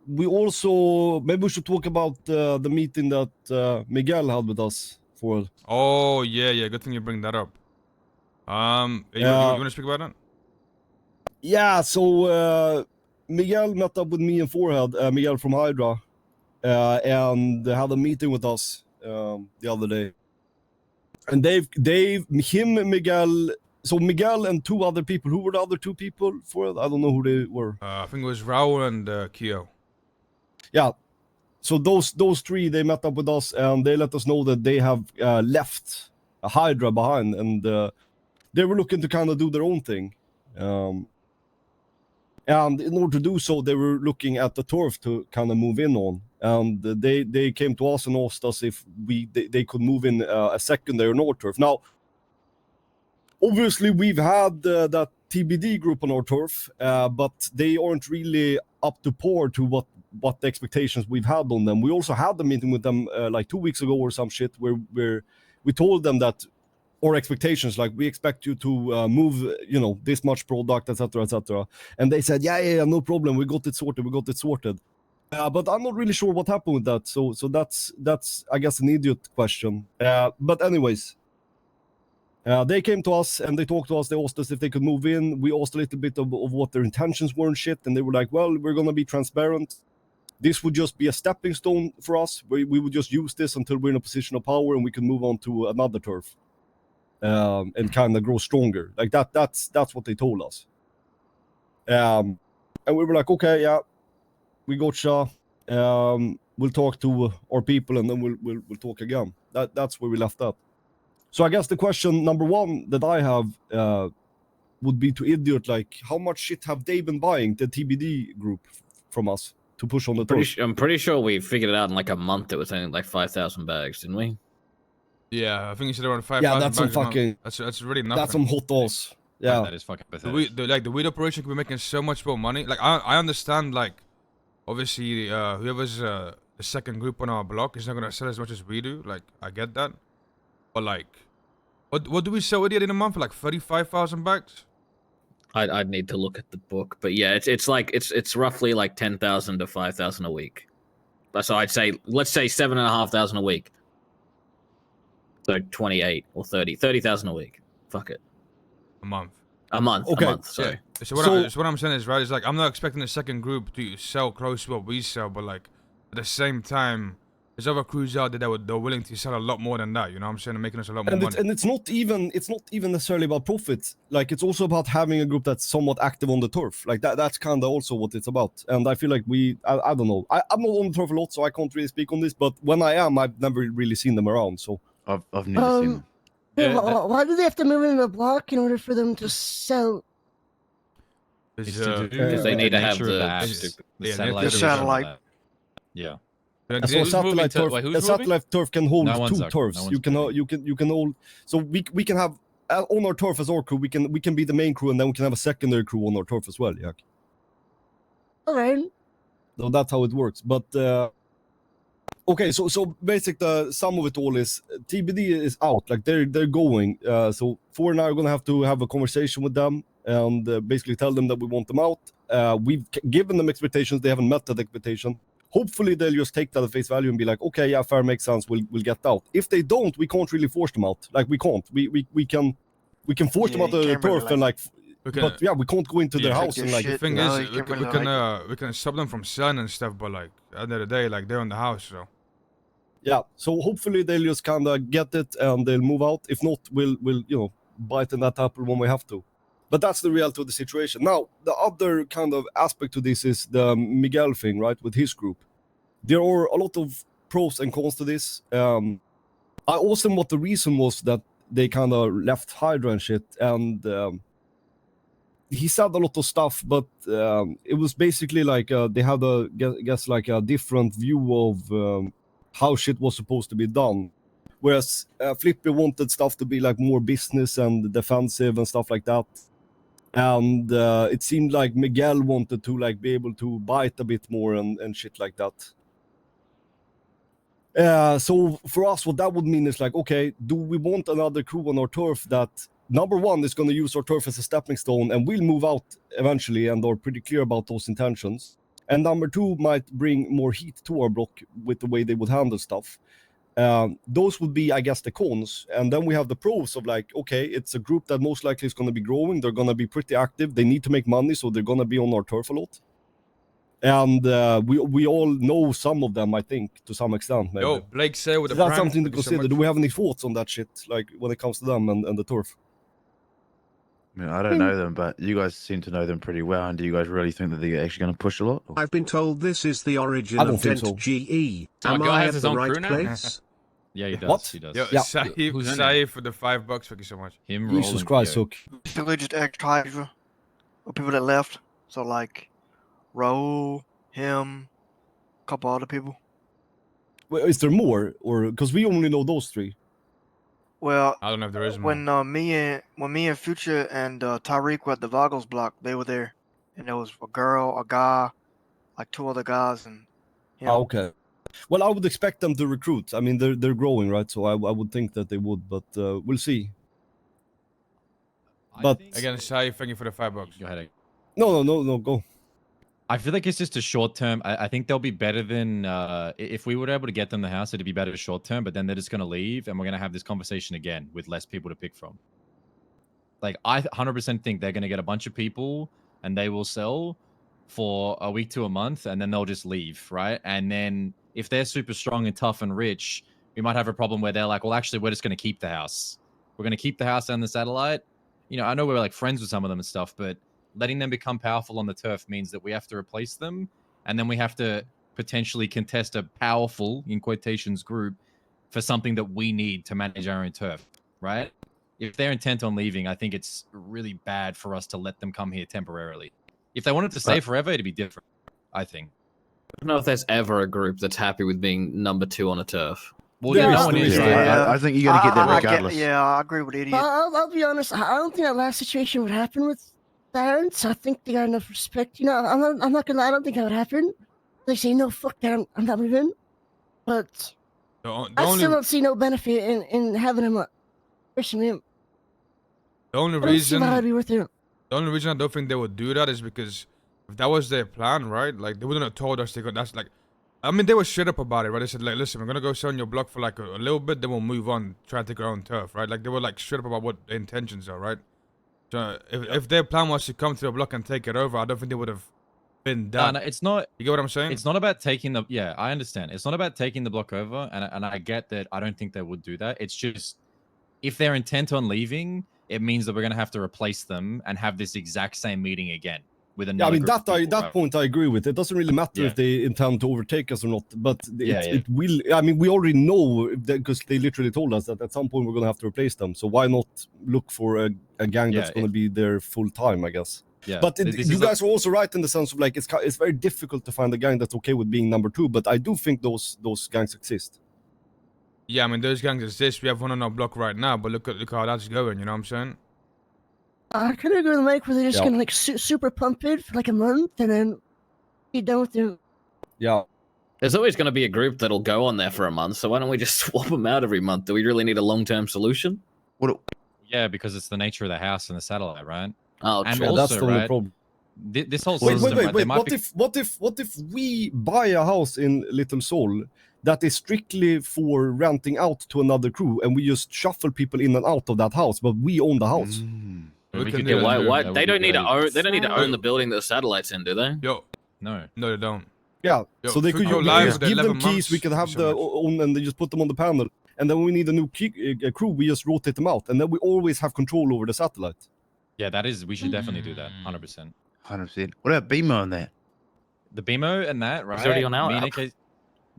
we also maybe we should talk about the meeting that Miguel had with us for. Oh yeah. Good thing you bring that up. You want to speak about it? Yeah. So Miguel met up with me and Forehead. Miguel from Hydra, and had a meeting with us the other day. And him, Miguel. So Miguel and two other people. Who were the other two people for it? I don't know who they were. I think it was Raul and Kyo. Yeah. So those three, they met up with us and they let us know that they have left Hydra behind, and they were looking to kind of do their own thing. And in order to do so, they were looking at the turf to kind of move in on. And they came to us and asked us if they could move in a secondary North turf. Now, obviously, we've had that TBD group on our turf, but they aren't really up to par to what the expectations we've had on them. We also had a meeting with them like 2 weeks ago or some shit where we told them that our expectations, like, we expect you to move, this much product, etc. And they said, yeah, no problem. We got it sorted. But I'm not really sure what happened with that. So that's I guess an idiot question. But anyways, they came to us and they talked to us. They asked us if they could move in. We asked a little bit of what their intentions were and shit. And they were like, well, we're going to be transparent. This would just be a stepping stone for us. We would just use this until we're in a position of power and we can move on to another turf. And kind of grow stronger. Like that's what they told us. And we were like, okay, yeah, we gotcha. We'll talk to our people and then we'll talk again. That's where we left that. So I guess the question number one that I have would be to Idiot, like, how much shit have they been buying, the TBD group, from us to push on the turf? I'm pretty sure we figured it out in like a month. It was only like 5,000 bags, didn't we? Yeah, I think you said around 5,000 Yeah, that's some fucking. That's really nothing. That's some hot ass. Yeah, that is fucking pathetic. The weed operation could be making so much more money. Like I understand, like, obviously whoever's the second group on our block is not gonna sell as much as we do. Like, I get that, but like, what do we sell Idiot in a month for? Like 35,000 bags? I'd need to look at the book, but yeah, it's roughly like 10,000 to 5,000 a week. So I'd say, let's say 7,500 a week. So 28 or 30,000 a week. Fuck it. A month. A month. Okay. A month. Sorry. Yeah. So what I'm saying is, right, is like, I'm not expecting the second group to sell close to what we sell, but like at the same time, there's other crews out there that they're willing to sell a lot more than that. You know what I'm saying? And making us a lot more money. And it's not even necessarily about profit. Like, it's also about having a group that's somewhat active on the turf. Like that's kind of also what it's about. And I feel like I don't know. I'm not on the turf a lot, so I can't really speak on this. But when I am, I've never really seen them around. So I've never seen them. Yeah, why do they have to move in the block in order for them to sell? Because they need to have the satellite. Yeah. So a satellite turf can hold two turfs. You can hold. So we can have on our turf as our crew. We can be the main crew, and then we can have a secondary crew on our turf as well. Yeah. All right. So that's how it works. But okay, so basic the sum of it all is TBD is out. Like they're going. So Four and I are gonna have to have a conversation with them and basically tell them that we want them out. We've given them expectations. They haven't met that expectation. Hopefully they'll just take that at face value and be like, okay, yeah, fair, makes sense. We'll get out. If they don't, we can't really force them out. Like we can't. We can force them out the turf and like. But yeah, we can't go into their house and like. The thing is, we can stop them from selling and stuff, but like at the end of the day, like they're in the house, so. Yeah, so hopefully they'll just kind of get it and they'll move out. If not, we'll bite in that apple when we have to. But that's the reality of the situation. Now, the other kind of aspect to this is the Miguel thing, right, with his group. There are a lot of pros and cons to this. I asked him what the reason was that they kind of left Hydra and shit, and he said a lot of stuff, but it was basically like they had like a different view of how shit was supposed to be done. Whereas Flippy wanted stuff to be like more business and defensive and stuff like that. And it seemed like Miguel wanted to like be able to bite a bit more and shit like that. So for us, what that would mean is like, okay, do we want another crew on our turf that, number one, is going to use our turf as a stepping stone and we'll move out eventually and are pretty clear about those intentions? and number 2 might bring more heat to our block with the way they would handle stuff. Those would be, I guess, the cons. And then we have the pros of like, okay, it's a group that most likely is going to be growing. They're going to be pretty active. They need to make money, so they're going to be on our turf a lot. And we all know some of them, I think, to some extent. Maybe. Yo, Blake said with So the that's prank. something to Thank you so consider. much. Do we have any thoughts on that shit, like when it comes to them and the turf? I mean, I don't know them, but you guys seem to know them pretty well. And do you guys really think that they're actually going to push a lot? Or? I've been told this is the origin I don't of think Dent so. GE. So Am Miguel I has at his the own right crew now? place? Yeah, he does. What? He does. Yo, Yeah. Saeed, Who's in Saeed for the $5. Thank you so much. Him, Jesus Roland, Christ, Theo. Hook. Basically just extra Hydra or people that left. So like Raul, him, a couple other people. Well, is there more, or because we only know those 3? Well, I don't know if there is more. when me and Future and Tyreek were at the Vagos block, they were there, and there was a girl, a guy, like 2 other guys, and him. Ah, okay. Well, I would expect them to recruit. I mean, they're growing, right? So I would think that they would, but we'll see. But Again, Saeed, thank you for the $5. Go ahead. no, go. I feel like it's just a short term. I think they'll be better than if we were able to get them the house, it'd be better short term, but then they're just going to leave and we're going to have this conversation again with less people to pick from. Like, I 100% think they're going to get a bunch of people and they will sell for a week to a month and then they'll just leave, right? And then if they're super strong and tough and rich, we might have a problem where they're like, well, actually, we're just going to keep the house. We're going to keep the house and the satellite. You know, I know we're like friends with some of them and stuff, but letting them become powerful on the turf means that we have to replace them, and then we have to potentially contest a powerful, in quotations, group for something that we need to manage our own turf, right? If they're intent on leaving, I think it's really bad for us to let them come here temporarily. If they wanted to stay forever, it'd be different, I think. I don't know if there's ever a group that's happy with being number 2 on a turf. Well, Yeah, yeah, no it's one the is. reason. Right? I think you're going to get there I regardless. yeah, I agree with Idiot. I'll be honest. I don't think that last situation would happen with Barons. I think they got enough respect. You know, I'm not gonna lie. I don't think that would happen. They say no, fuck that. I'm not moving. But The I only, still don't see no benefit in having him. Personally, the only I don't see reason why it'd be worth it. The only reason I don't think they would do that is because if that was their plan, right? Like, they wouldn't have told us they could. That's like, I mean, they were straight up about it, right? They said, like, listen, we're gonna go sell on your block for like a little bit, then we'll move on, try to take our own turf, right? Like, they were like straight up about what their intentions are, right? So if their plan was to come to the block and take it over, I don't think they would have been done. No, it's not. You get what I'm saying? It's not about taking the. Yeah, I understand. It's not about taking the block over, and I get that. I don't think they would do that. It's just if they're intent on leaving, it means that we're gonna have to replace them and have this exact same meeting again with another. Yeah, I mean group of people, that right? point I agree with. It doesn't really matter Yeah. if they intend to overtake us or not, but Yeah, yeah. it will. I mean, we already know because they literally told us that at some point we're gonna have to replace them. So why not look for a gang that's Yeah, gonna be there full time? I guess. Yeah, But this you is guys are also right in the sense of like it's very difficult to find a gang that's okay with being number 2. But I do think those gangs exist. Yeah, I mean, those gangs exist. We have one on our block right now, but look how that's going. You know what I'm saying? I kind of agree with Mike where they're just Yeah. gonna like super pump it for like a month and then be done with it. Yeah. There's always going to be a group that'll go on there for a month, so why don't we just swap them out every month? Do we really need a long-term solution? Yeah, because it's the nature of the house and the satellite, right? Oh, And true. also, That's the only right, problem. This whole Wait, system, right, there might What be- if we buy a house in Little Seoul that is strictly for renting out to another crew, and we just shuffle people in and out of that house, but we own the house? Mm. We we can could do do that. Why? that. Why? That would They be don't need to great. own. They don't need to Wait. own the building that the satellite's in, do they? Yo, No. no, they don't. Yeah. Yo, So they could Future we Live just with give them 11 keys. We months. could have Thank you so the much. own, and they just put them on the panel. And then when we need a new crew, we just rotate them out, and then we always have control over the satellite. Yeah, that is. We should definitely do that. 100%. 100%. What about BMO on that? The BMO and that, right? already on our Me and app. AK,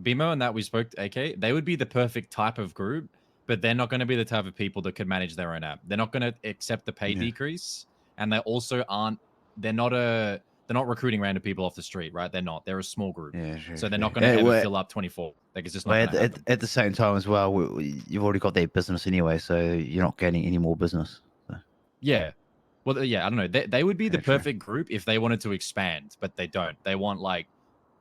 BMO and that we spoke to AK. They would be the perfect type of group, but they're not going to be the type of people that could manage their own app. They're not going to accept the pay Yeah. decrease, and they also aren't. They're not recruiting random people off the street, right? They're not. They're a small group, Yeah, sure, so they're sure. not going to Yeah, ever well, fill up 24. Like it's just not well, going to happen. at the same time as well, you've already got their business anyway, so you're not getting any more business. So. Yeah. Well, yeah, I don't know. They would be the Yeah, sure. perfect group if they wanted to expand, but they don't. They want like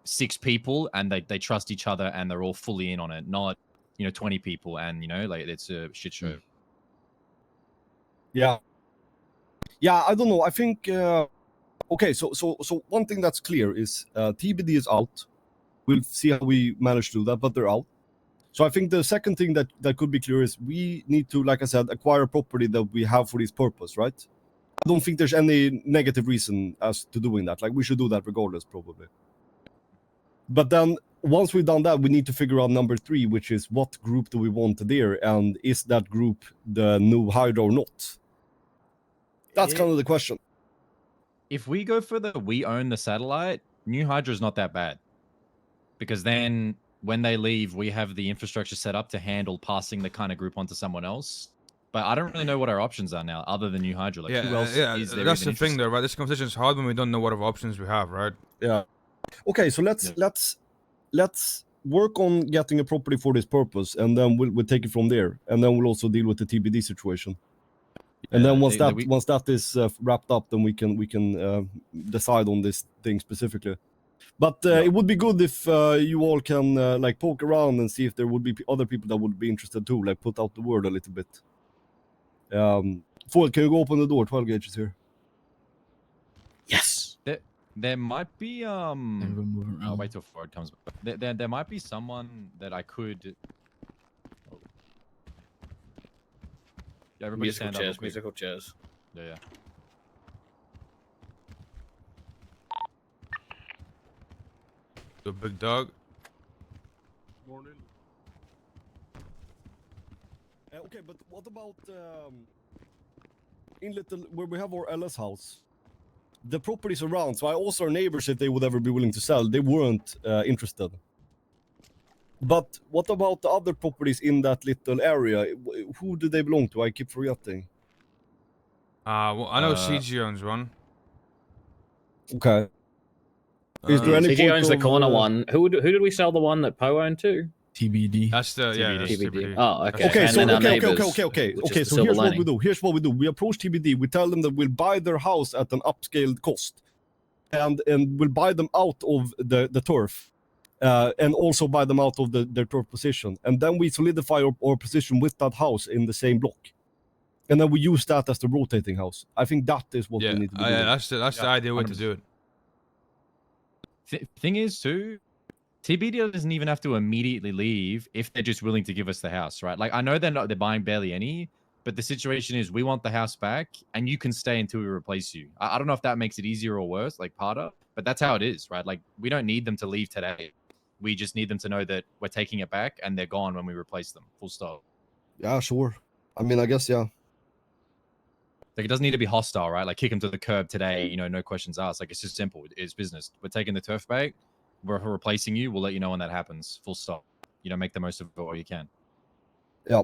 6 people and they trust each other and they're all fully in on it, not, 20 people and, like it's a shit show. Yeah. Yeah, I don't know. I think Okay, so one thing that's clear is TBD is out. We'll see how we manage to do that, but they're out. So I think the second thing that could be clear is we need to, like I said, acquire a property that we have for this purpose, right? I don't think there's any negative reason as to doing that. Like, we should do that regardless, probably. But then once we've done that, we need to figure out number 3, which is what group do we want there, and is that group the new Hydra or not? That's kind of the question. If we go for the we own the satellite, New Hydra is not that bad. Because then when they leave, we have the infrastructure set up to handle passing the kind of group onto someone else. But I don't really know what our options are now, other than New Hydra. Like, who else is there? That's even the thing, interested? though, right? This conversation is hard when we don't know what options we have, right? Yeah. Okay, so let's work on getting a property for this purpose, and then we'll take it from there, and then we'll also deal with the TBD situation. And then once that is wrapped up, then we can decide on this thing specifically. But it would be good if you all can like poke around and see if there would be other people that would be interested too, like put out the word a little bit. Foil, can you go open the door? 12 gauge is here. Yes. There might be And we'll move I'll around. wait till Ford comes back. There might be someone that I could. Yeah, everybody Musical stand up. real chairs. quick. Musical chairs. Yeah. The big dog. Morning. Okay, but what about in Little, where we have our LS house? The properties around, so I asked our neighbors if they would ever be willing to sell. They weren't interested. But what about the other properties in that little area? Who do they belong to? I keep forgetting. Well, I know CG owns one. Okay. Is there any CG point owns the of, corner one. Who did we sell the one that Poe owned to? TBD. That's the TBD. that's TBD. TBD. Oh, okay. Okay, And so then our okay. neighbors, which Okay, is the so silver here's what we lining. do. Here's what we do. We approach TBD. We tell them that we'll buy their house at an upscaled cost, and we'll buy them out of the turf, and also buy them out of their turf position, and then we solidify our position with that house in the same block, and then we use that as the rotating house. I think that is what we need to be doing. That's the ideal way to do it. Thing is, too, TBD doesn't even have to immediately leave if they're just willing to give us the house, right? Like, I know they're buying barely any, but the situation is we want the house back, and you can stay until we replace you. I don't know if that makes it easier or worse, like Parda, but that's how it is, right? Like, we don't need them to leave today. We just need them to know that we're taking it back and they're gone when we replace them. Full stop. Yeah, sure. I mean, I guess, yeah. Like, it doesn't need to be hostile, right? Like, kick them to the curb today, no questions asked. Like, it's just simple. It's business. We're taking the turf back. We're replacing you. We'll let you know when that happens. Full stop. Make the most of it while you can. Yeah.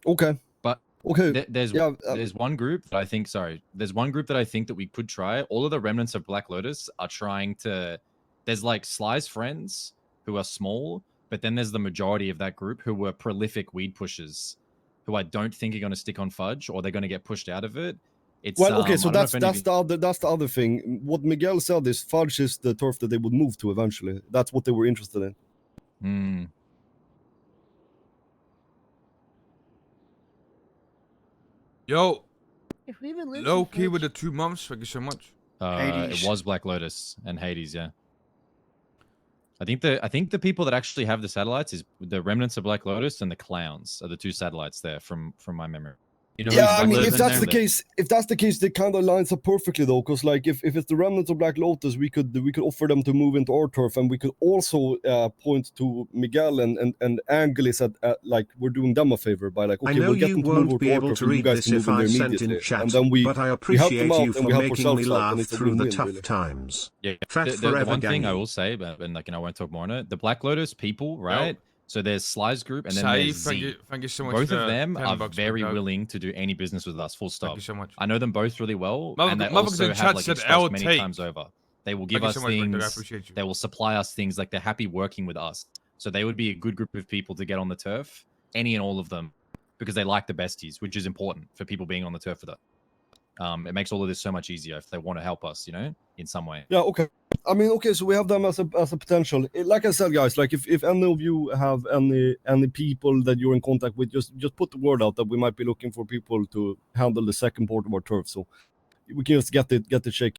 Okay. But okay. There's one group that I think. Sorry, there's one group that I think that we could try. All of the remnants of Black Lotus are trying to. There's like Sly's friends who are small, but then there's the majority of that group who were prolific weed pushers, who I don't think are going to stick on Fudge, or they're going to get pushed out of it. It's, well, okay, so I don't know that's if any- that's the other thing. What Miguel said is Fudge is the turf that they would move to eventually. That's what they were interested in. Hmm. Yo, If we even live low key with the 2 months. Thank you so much. Hades. It was Black Lotus and Hades, yeah. I think the people that actually have the satellites is the remnants of Black Lotus and the clowns are the 2 satellites there from my memory. Yeah, I mean, if that's the case, it kind of lines up perfectly though, because like if it's the remnants of Black Lotus, we could offer them to move into our turf, and we could also point to Miguel and Angelis at like we're doing them a favor by like, okay, I know we'll get you them to move won't over be to our able turf, to and you read guys this can move if in there I sent in immediately, chat, and then we but I help them appreciate out you and for we help making me ourselves out, and laugh it's a through the win-win, tough really. times. Yeah, Fat the forever, one thing I Gangy. will say, but and like, I won't talk more on it. The Black Lotus people, right? So there's Sly's group, and then Saeed, there's Z. thank you so much. Both for of the them 10 are bucks, very big dog. willing to do any business with us. Full stop. Thank you so much. I know them both really well, and they Motherfuckers also in have chat like said expressed L many take. times over. They will give Thank you us so much, big dog. I things. appreciate you. They will supply us things. Like they're happy working with us. So they would be a good group of people to get on the turf, any and all of them, because they like the besties, which is important for people being on the turf with us. It makes all of this so much easier if they want to help us, in some way. Yeah, okay. I mean, okay, so we have them as a potential. Like I said, guys, like if any of you have any people that you're in contact with, just put the word out that we might be looking for people to handle the second part of our turf. So we can just get it shaken.